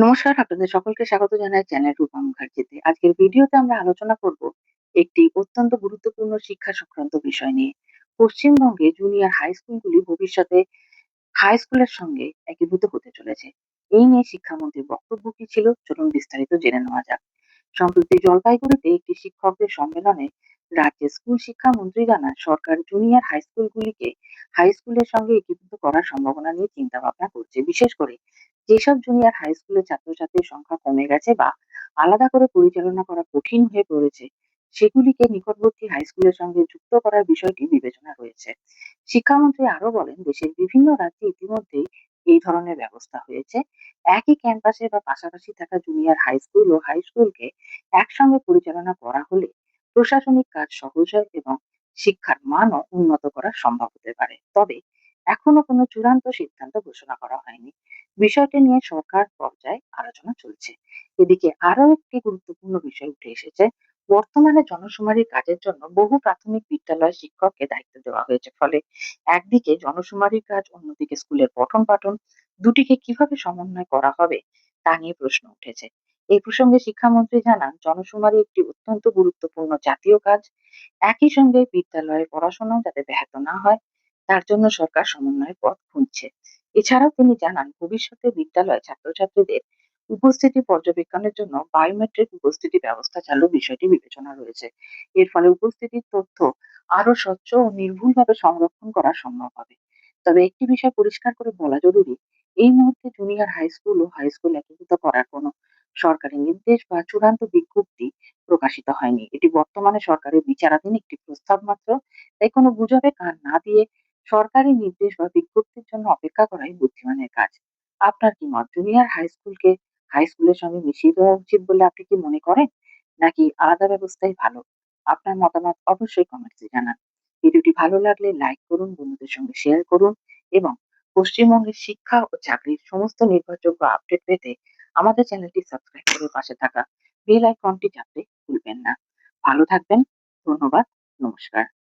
নমস্কার, আপনাদের সকলকে স্বাগত জানাই চ্যানেল রূপা মুখার্জিতে। আজকের ভিডিওতে আমরা আলোচনা করব একটি অত্যন্ত গুরুত্বপূর্ণ শিক্ষা সংক্রান্ত বিষয় নিয়ে। পশ্চিমবঙ্গে জুনিয়র হাই স্কুলগুলি ভবিষ্যতে হাই স্কুলের সঙ্গে একীভূত হতে চলেছে। এই নিয়ে শিক্ষামন্ত্রীর বক্তব্য কি ছিল, চলুন বিস্তারিত জেনে নেওয়া যাক। সম্প্রতি জলপাইগুড়িতে একটি শিক্ষকদের সম্মেলনে রাজ্যের স্কুল শিক্ষামন্ত্রী জানান, সরকার জুনিয়র হাই স্কুলগুলিকে হাই স্কুলের সঙ্গে একীভূত করার সম্ভাবনা নিয়ে চিন্তা ভাবনা করছে। বিশেষ করে যেসব জুনিয়র হাই স্কুলের ছাত্রছাত্রীর সংখ্যা কমে গেছে বা আলাদা করে পরিচালনা করা কঠিন হয়ে পড়েছে, সেগুলিকে নিকটবর্তী হাই স্কুলের সঙ্গে যুক্ত করার বিষয়টি বিবেচনা রয়েছে। শিক্ষামন্ত্রী আরো বলেন, দেশের বিভিন্ন রাজ্যে ইতিমধ্যেই এই ধরনের ব্যবস্থা হয়েছে। একই ক্যাম্পাসে বা পাশাপাশি থাকা জুনিয়র হাই স্কুল ও হাই স্কুলকে একসঙ্গে পরিচালনা করা হলে প্রশাসনিক কাজ সহজ হয় এবং শিক্ষার মানও উন্নত করা সম্ভব হতে পারে। তবে এখনো কোনো চূড়ান্ত সিদ্ধান্ত ঘোষণা করা হয়নি। বিষয়টি নিয়ে সরকার পর্যায়ে আলোচনা চলছে। এদিকে আরো একটি গুরুত্বপূর্ণ বিষয় উঠে এসেছে। বর্তমানে জনশুমারির কাজের জন্য বহু প্রাথমিক বিদ্যালয় শিক্ষককে দায়িত্ব দেওয়া হয়েছে। ফলে একদিকে জনশুমারির কাজ, অন্যদিকে স্কুলের পঠন পাঠন, দুটিকে কিভাবে সমন্বয় করা হবে তা নিয়ে প্রশ্ন উঠেছে। এই প্রসঙ্গে শিক্ষামন্ত্রী জানান, জনশুমারি একটি অত্যন্ত গুরুত্বপূর্ণ জাতীয় কাজ। একই সঙ্গে বিদ্যালয়ের পড়াশোনাও যাতে ব্যাহত না হয়, তার জন্য সরকার সমন্বয়ের পথ খুঁজছে। এছাড়াও তিনি জানান, ভবিষ্যতে বিদ্যালয়ে ছাত্রছাত্রীদের উপস্থিতি পর্যবেক্ষণের জন্য বায়োমেট্রিক উপস্থিতি ব্যবস্থা চালুর বিষয়টি বিবেচনা রয়েছে। এর ফলে উপস্থিতির তথ্য আরো স্বচ্ছ ও নির্ভুলভাবে সংরক্ষণ করা সম্ভব হবে। তবে একটি বিষয় পরিষ্কার করে বলা জরুরি, এই মুহূর্তে জুনিয়র হাই স্কুল ও হাই স্কুল একীভূত করার কোনো সরকারি নির্দেশ বা চূড়ান্ত বিজ্ঞপ্তি প্রকাশিত হয়নি। এটি বর্তমানে সরকারের বিচারাধীন একটি প্রস্তাব মাত্র। তাই কোনো গুজবে কান না দিয়ে সরকারি নির্দেশ বা বিজ্ঞপ্তির জন্য অপেক্ষা করাই বুদ্ধিমানের কাজ। আপনার কি মত? জুনিয়র হাই স্কুলকে হাই স্কুলের সঙ্গে মিশিয়ে দেওয়া উচিত বলে আপনি কি মনে করেন, নাকি আলাদা ব্যবস্থাই ভালো? আপনার মতামত অবশ্যই কমেন্টসে জানান। ভিডিওটি ভালো লাগলে লাইক করুন, বন্ধুদের সঙ্গে শেয়ার করুন এবং পশ্চিমবঙ্গের শিক্ষা ও চাকরির সমস্ত নির্ভরযোগ্য আপডেট পেতে আমাদের চ্যানেলটি সাবস্ক্রাইব করে পাশে থাকা বেল আইকনটি চাপতে ভুলবেন না। ভালো থাকবেন। ধন্যবাদ। নমস্কার।